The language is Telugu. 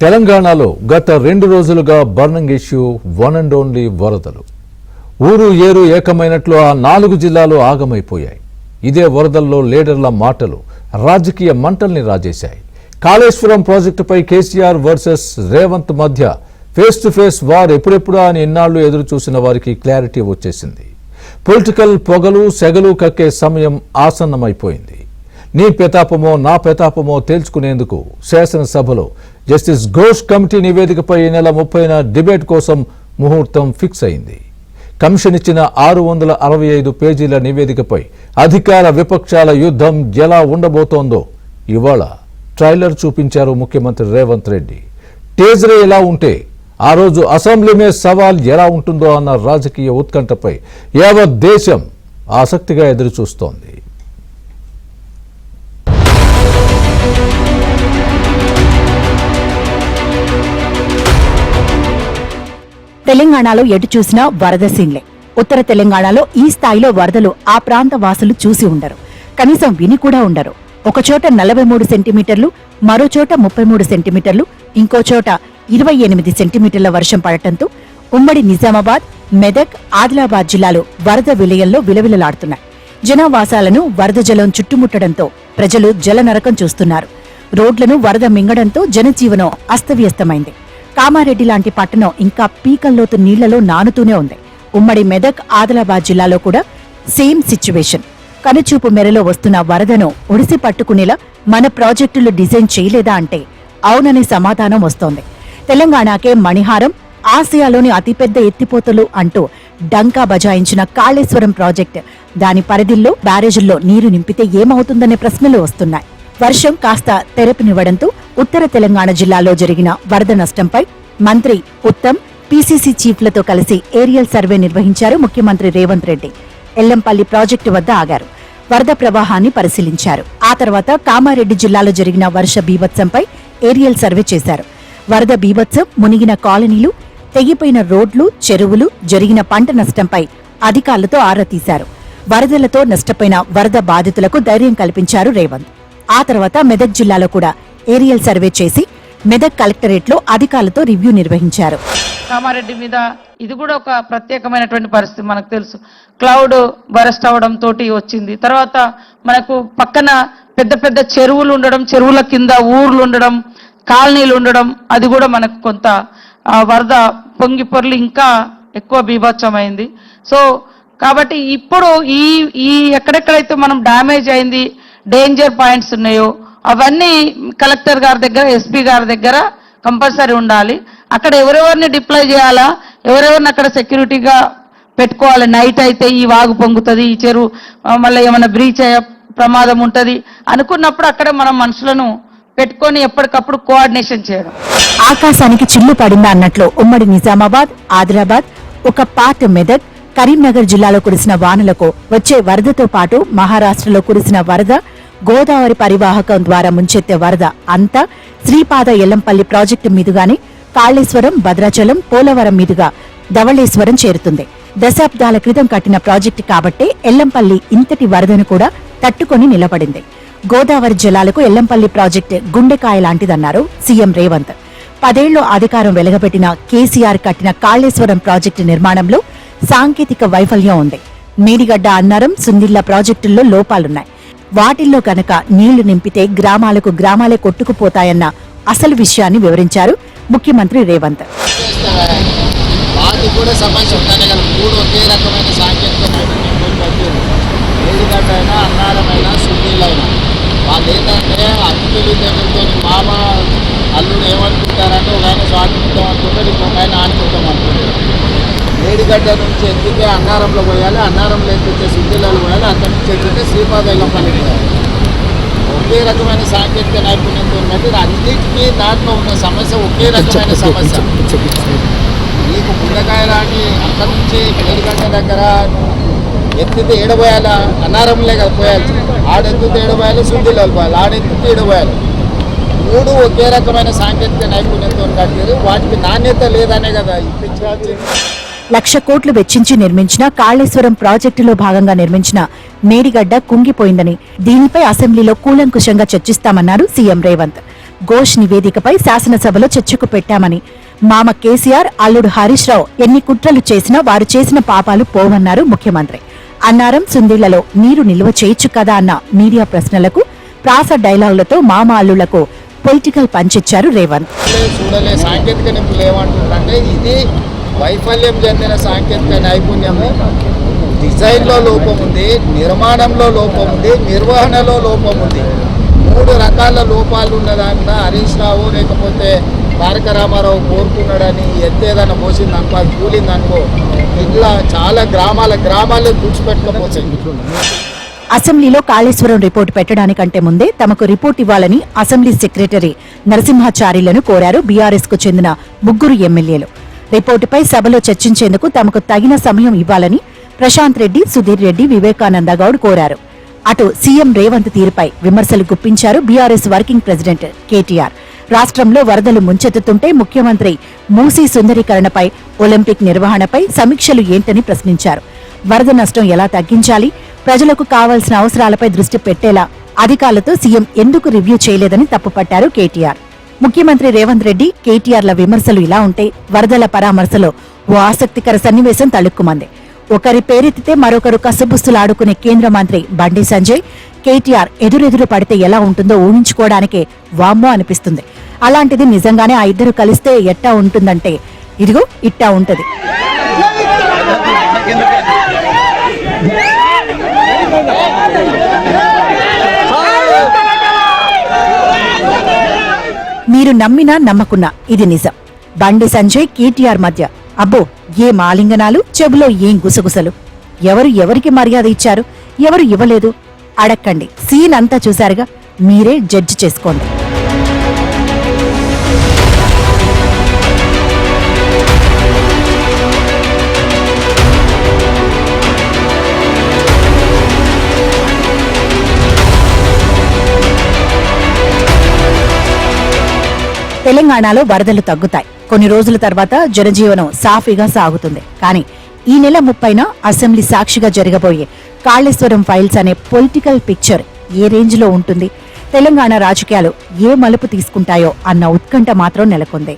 తెలంగాణలో గత 2 రోజులుగా burning issue one and only వరదలు. ఊరు ఏరు ఏకమైనట్లు ఆ 4 జిల్లాలు ఆగమైపోయాయి. ఇదే వరదల్లో లీడర్ల మాటలు రాజకీయ మంటల్ని రాజేశాయి. కాళేశ్వరం ప్రాజెక్టుపై కేసీఆర్ వర్సెస్ రేవంత్ మధ్య ఫేస్ టు ఫేస్ వార్ ఎప్పుడెప్పుడా అని ఇన్నాళ్లు ఎదురు చూసిన వారికి క్లారిటీ వచ్చేసింది. పొలిటికల్ పొగలు సెగలు కక్కే సమయం ఆసన్నమైపోయింది. నీ పెతాపమో నా పెతాపమో తేల్చుకునేందుకు శాసనసభలో జస్టిస్ ఘోష్ కమిటీ నివేదికపై ఈ నెల 30న డిబేట్ కోసం ముహూర్తం ఫిక్స్ అయింది. కమిషన్ ఇచ్చిన 665 పేజీల నివేదికపై అధికార విపక్షాల యుద్ధం ఎలా ఉండబోతోందో ఇవాళ ట్రైలర్ చూపించారు ముఖ్యమంత్రి రేవంత్ రెడ్డి. టీజర్ ఎలా ఉంటే ఆ రోజు అసెంబ్లీ మే సవాల్ ఎలా ఉంటుందో అన్న రాజకీయ ఉత్కంఠపై యావత్ దేశం ఆసక్తిగా ఎదురుచూస్తోంది. తెలంగాణలో ఎటు చూసినా వరద సీన్లే. ఉత్తర తెలంగాణలో ఈ స్థాయిలో వరదలు ఆ ప్రాంత వాసులు చూసి ఉండరు, కనీసం విని కూడా ఉండరు. ఒకచోట 43 సెంటీమీటర్లు, మరో చోట 33 సెంటీమీటర్లు, ఇంకో చోట 28 సెంటీమీటర్ల వర్షం పడటంతో ఉమ్మడి నిజామాబాద్, మెదక్, ఆదిలాబాద్ జిల్లాలు వరద విలయంలో విలవిలలాడుతున్నాయి. జనావాసాలను వరద జలం చుట్టుముట్టడంతో ప్రజలు జల నరకం చూస్తున్నారు. రోడ్లను వరద మింగడంతో జనజీవనం అస్తవ్యస్తమైంది. కామారెడ్డి లాంటి పట్టణం ఇంకా పీకల్లోతు నీళ్లలో నానుతూనే ఉంది. ఉమ్మడి మెదక్, ఆదిలాబాద్ జిల్లాలో కూడా సేమ్ సిచ్యువేషన్. కనుచూపు మేరలో వస్తున్న వరదను ఒడిసి పట్టుకునేలా మన ప్రాజెక్టులు డిజైన్ చేయలేదా అంటే అవుననే సమాధానం వస్తోంది. తెలంగాణకే మణిహారం, ఆసియాలోని అతిపెద్ద ఎత్తిపోతలు అంటూ డంకా బజాయించిన కాళేశ్వరం ప్రాజెక్ట్, దాని పరిధిల్లో బ్యారేజీల్లో నీరు నింపితే ఏమవుతుందనే ప్రశ్నలు వస్తున్నాయి. వర్షం కాస్త తెరపినివ్వడంతో ఉత్తర తెలంగాణ జిల్లాలో జరిగిన వరద నష్టంపై మంత్రి ఉత్తమ్, పీసీసీ చీఫ్లతో కలిసి ఏరియల్ సర్వే నిర్వహించారు ముఖ్యమంత్రి రేవంత్ రెడ్డి. ఎల్లంపల్లి ప్రాజెక్టు వద్ద ఆగారు, వరద ప్రవాహాన్ని పరిశీలించారు. ఆ తర్వాత కామారెడ్డి జిల్లాలో జరిగిన వర్ష బీభత్సంపై ఏరియల్ సర్వే చేశారు. వరద బీభత్సం, మునిగిన కాలనీలు, తెగిపోయిన రోడ్లు, చెరువులు, జరిగిన పంట నష్టంపై అధికారులతో ఆరా తీశారు. వరదలతో నష్టపోయిన వరద బాధితులకు ధైర్యం కల్పించారు రేవంత్. ఆ తర్వాత మెదక్ జిల్లాలో కూడా ఏరియల్ సర్వే చేసి మెదక్ కలెక్టరేట్లో అధికారులతో రివ్యూ నిర్వహించారు. కామారెడ్డి మీద ఇది కూడా ఒక ప్రత్యేకమైనటువంటి పరిస్థితి. మనకు తెలుసు, క్లౌడ్ బరస్ట్ అవడం తోటి వచ్చింది. తర్వాత మనకు పక్కన పెద్ద పెద్ద చెరువులు ఉండడం, చెరువుల కింద ఊర్లు ఉండడం, కాలనీలు ఉండడం, అది కూడా మనకు కొంత వరద పొంగి పొర్లి ఇంకా ఎక్కువ బీభత్సమైంది. సో కాబట్టి ఇప్పుడు ఈ ఎక్కడెక్కడైతే మనం డ్యామేజ్ అయింది, డేంజర్ పాయింట్స్ ఉన్నాయో అవన్నీ కలెక్టర్ గారి దగ్గర, ఎస్పీ గారి దగ్గర కంపల్సరీ ఉండాలి. అక్కడ ఎవరెవరిని డిప్లాయ్ చేయాలా, ఎవరెవరిని అక్కడ సెక్యూరిటీగా పెట్టుకోవాలి. నైట్ అయితే ఈ వాగు పొంగుతుంది, ఈ చెరువు మళ్ళీ ఏమైనా బ్రీచ్ అయ్యే ప్రమాదం ఉంటుంది అనుకున్నప్పుడు అక్కడ మనం మనుషులను పెట్టుకొని ఎప్పటికప్పుడు కోఆర్డినేషన్ చేయడం. ఆకాశానికి చిల్లు పడిందా అన్నట్లు ఉమ్మడి నిజామాబాద్, ఆదిలాబాద్, ఒక పార్ట్ మెదక్, కరీంనగర్ జిల్లాలో కురిసిన వానలకు వచ్చే వరదతో పాటు మహారాష్ట్రలో కురిసిన వరద, గోదావరి పరివాహకం ద్వారా ముంచెత్తే వరద అంతా శ్రీపాద ఎల్లంపల్లి ప్రాజెక్టు మీదుగానే కాళేశ్వరం, భద్రాచలం, పోలవరం మీదుగా ధవళేశ్వరం చేరుతుంది. దశాబ్దాల క్రితం కట్టిన ప్రాజెక్టు కాబట్టే ఎల్లంపల్లి ఇంతటి వరదను కూడా తట్టుకొని నిలబడింది. గోదావరి జలాలకు ఎల్లంపల్లి ప్రాజెక్టు గుండెకాయ లాంటిదన్నారు సీఎం రేవంత్. 10 ఏళ్లు అధికారం వెలగబెట్టిన కేసీఆర్ కట్టిన కాళేశ్వరం ప్రాజెక్టు నిర్మాణంలో సాంకేతిక వైఫల్యం ఉంది. మేడిగడ్డ, అన్నారం, సుందిళ్ల ప్రాజెక్టుల్లో లోపాలున్నాయి. వాటిల్లో కనుక నీళ్లు నింపితే గ్రామాలకు గ్రామాలే కొట్టుకుపోతాయన్న అసలు విషయాన్ని వివరించారు ముఖ్యమంత్రి రేవంత్. వాళ్ళు ఏంటంటే అతిథులతో మామ అల్లుడు ఏమనుకుంటారంటే ఒక ఆయన స్వాతంత్రం అనుకుంటారు, ఇంకొక ఆయన ఆడుకుంటాం అనుకుంటారు. మేడిగడ్డ నుంచి ఎత్తితే అన్నారంలో పోయాలి, అన్నారంలో ఎత్తితే సుద్దిలలో పోయాలి, అక్కడి నుంచి ఎత్తితే శ్రీపాద ఎల్లంపల్లి పోయాలి. ఒకే రకమైన సాంకేతిక నైపుణ్యంతో ఉన్నది. అన్నిటికీ దాంట్లో ఉన్న సమస్య ఒకే రకమైన సమస్య. నీకు గుండెకాయ లాంటి అక్కడి నుంచి మేడిగడ్డ దగ్గర ఎత్తితే ఏడబోయాలా, అన్నారంలే కదా పోయాలి. ఆడెత్తితే ఏడబోయాలి, సుద్దిలలో పోయాలి, ఆడెత్తితే ఏడబోయాలి. 3 ఒకే రకమైన సాంకేతిక నైపుణ్యంతో కట్టారు. వాటికి నాణ్యత లేదనే కదా ఇప్పించాలి. 1,00,000 కోట్లు వెచ్చించి నిర్మించిన కాళేశ్వరం ప్రాజెక్టులో భాగంగా నిర్మించిన మేడిగడ్డ కుంగిపోయిందని, దీనిపై అసెంబ్లీలో కూలంకుషంగా చర్చిస్తామన్నారు సీఎం రేవంత్. ఘోష్ నివేదికపై శాసనసభలో చర్చకు పెట్టామని, మామ కేసీఆర్, అల్లుడు హరీష్ రావు ఎన్ని కుట్రలు చేసినా వారు చేసిన పాపాలు పోవన్నారు ముఖ్యమంత్రి. అన్నారం, సుందీళ్లలో నీరు నిల్వ చేయొచ్చు కదా అన్న మీడియా ప్రశ్నలకు ప్రాస డైలాగులతో మామ అల్లులకు పొలిటికల్ పంచిచ్చారు రేవంత్. చూడలే సాంకేతిక నిపుణులు ఏమంటున్నారంటే ఇది వైఫల్యం చెందిన సాంకేతిక నైపుణ్యము, డిజైన్లో లోపం ఉంది, నిర్మాణంలో లోపం ఉంది, నిర్వహణలో లోపం ఉంది. 3 రకాల లోపాలు ఉన్నదాంట్లో హరీష్ రావు లేకపోతే తారక రామారావు కోరుకున్నాడని ఎత్తేదన్న మోసిందనుకో, అది కూలిందనుకో, ఇట్లా చాలా గ్రామాల్లో కూర్చిపెట్టకపోతుంది. అసెంబ్లీలో కాళేశ్వరం రిపోర్టు పెట్టడానికంటే ముందే తమకు రిపోర్ట్ ఇవ్వాలని అసెంబ్లీ సెక్రటరీ నరసింహాచార్యులను కోరారు బీఆర్ఎస్ కు చెందిన 3 ఎమ్మెల్యేలు. రిపోర్టుపై సభలో చర్చించేందుకు తమకు తగిన సమయం ఇవ్వాలని ప్రశాంత్ రెడ్డి, సుధీర్ రెడ్డి, వివేకానంద గౌడ్ కోరారు. అటు సీఎం రేవంత్ తీరుపై విమర్శలు గుప్పించారు బీఆర్ఎస్ వర్కింగ్ ప్రెసిడెంట్ కేటీఆర్. రాష్ట్రంలో వరదలు ముంచెత్తుతుంటే ముఖ్యమంత్రి మూసీ సుందరీకరణపై, ఒలింపిక్ నిర్వహణపై సమీక్షలు ఏంటని ప్రశ్నించారు. వరద నష్టం ఎలా తగ్గించాలి, ప్రజలకు కావాల్సిన అవసరాలపై దృష్టి పెట్టేలా అధికారులతో సీఎం ఎందుకు రివ్యూ చేయలేదని తప్పుపట్టారు కేటీఆర్. ముఖ్యమంత్రి రేవంత్ రెడ్డి, కేటీఆర్ల విమర్శలు ఇలా ఉంటే వరదల పరామర్శలో ఓ ఆసక్తికర సన్నివేశం తళుక్కుమంది. ఒకరి పేరెత్తితే మరొకరు కసుబుస్తులాడుకునే కేంద్ర మంత్రి బండి సంజయ్, కేటీఆర్ ఎదురెదురు పడితే ఎలా ఉంటుందో ఊహించుకోవడానికే వామ్మో అనిపిస్తుంది. అలాంటిది నిజంగానే ఆ ఇద్దరు కలిస్తే ఎట్టా ఉంటుందంటే ఇదిగో ఇట్టా ఉంటది. మీరు నమ్మినా నమ్మకున్నా ఇది నిజం. బండి సంజయ్, కేటీఆర్ మధ్య అబ్బో ఏం ఆలింగనాలు, చెబులో ఏం గుసగుసలు. ఎవరు ఎవరికి మర్యాద ఇచ్చారు, ఎవరు ఇవ్వలేదు అడక్కండి. సీన్ అంతా చూశారుగా, మీరే జడ్జి చేసుకోండి. తెలంగాణలో వరదలు తగ్గుతాయి. కొన్ని రోజుల తర్వాత జనజీవనం సాఫీగా సాగుతుంది. కానీ ఈ నెల 30న అసెంబ్లీ సాక్షిగా జరగబోయే కాళేశ్వరం ఫైల్స్ అనే పొలిటికల్ పిక్చర్ ఏ రేంజ్లో ఉంటుంది, తెలంగాణ రాజకీయాలు ఏ మలుపు తీసుకుంటాయో అన్న ఉత్కంఠ మాత్రం నెలకొంది.